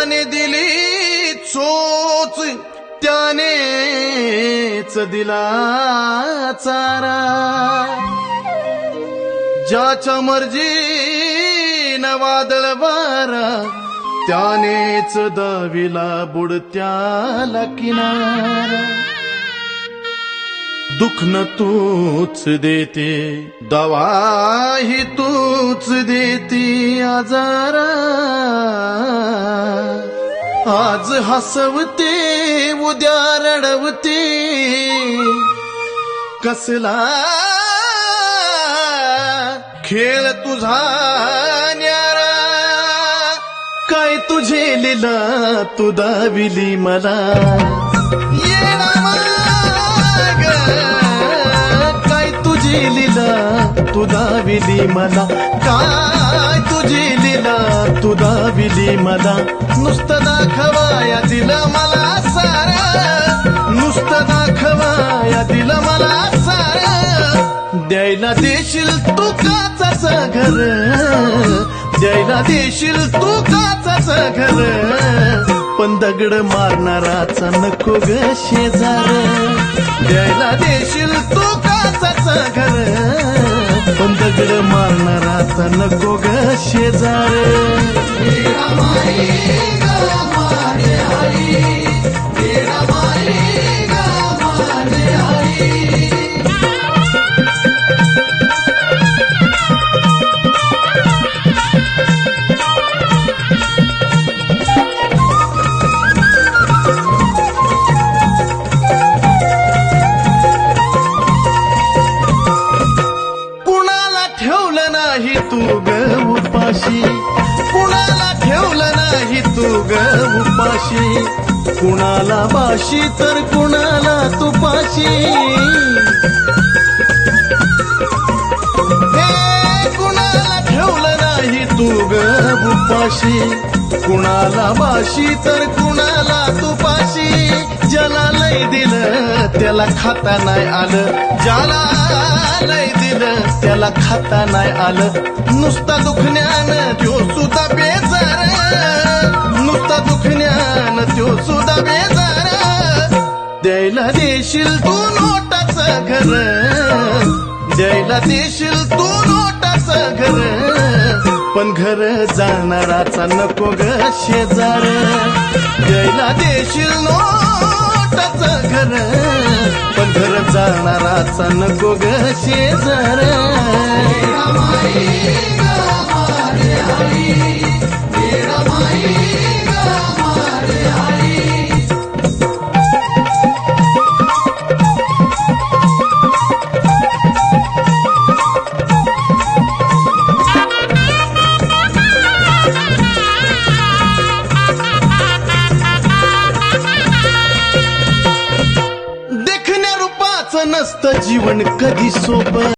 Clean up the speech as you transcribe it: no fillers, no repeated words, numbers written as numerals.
ज्याने दिली चोच त्यानेच दिला चारा, ज्याच्या मर्जीनं वादळ वारा त्यानेच दाविला बुडत्याला किनारा. दुःख न तूच देते, दवाही तूच देते आजारा. आज हसवते उद्या रडवते, कसला खेळ तुझा न्यारा. काय तुझे लीला तू दाविली मला, येणा माग. काय तुझी लीला तू दाविली मला, काय तुझी लीला तू दाविली मला. नुसतं दाखवाया दिलं मला सारा, नुसतं दाखवाया दिलं मला सारा. द्यायला देशील तू काचाच घर, द्यायला देशील तू काचाच घर. पण दगड मारणाराचा नको ग शेजार. द्यायला देशील तू काचाच घर, पण दगड मारणाराचा नको ग शेजार. तू ग उपाशी, कुणाला ठेवलं नाही तू ग उपाशी. कुणाला बाशी तर कुणाला तुपाशी. हे कुणाला ठेवलं नाही तू ग उपाशी. कुणाला बाशी तर कुणाला तुपाशी. ज्याला लय दिलं त्याला खाता नाही आलं, ज्याला लय दिलं त्याला खाता नाही आलं. नुसता दुखण्यानं त्यो सुद्धा बेजार, नुसता दुखण्यानं त्यो सुद्धा बेजार. द्यायला देशील तू नोटाच घर, द्यायला देशील तू नोटाच घर. पण घर जाणाराचा नको ग शेजार. द्यायला देशील नोटाच घर, पण घर जाणाराचा नको ग शेजार. देखण्या रूपाचं नसतं जीवन कधी सोपं.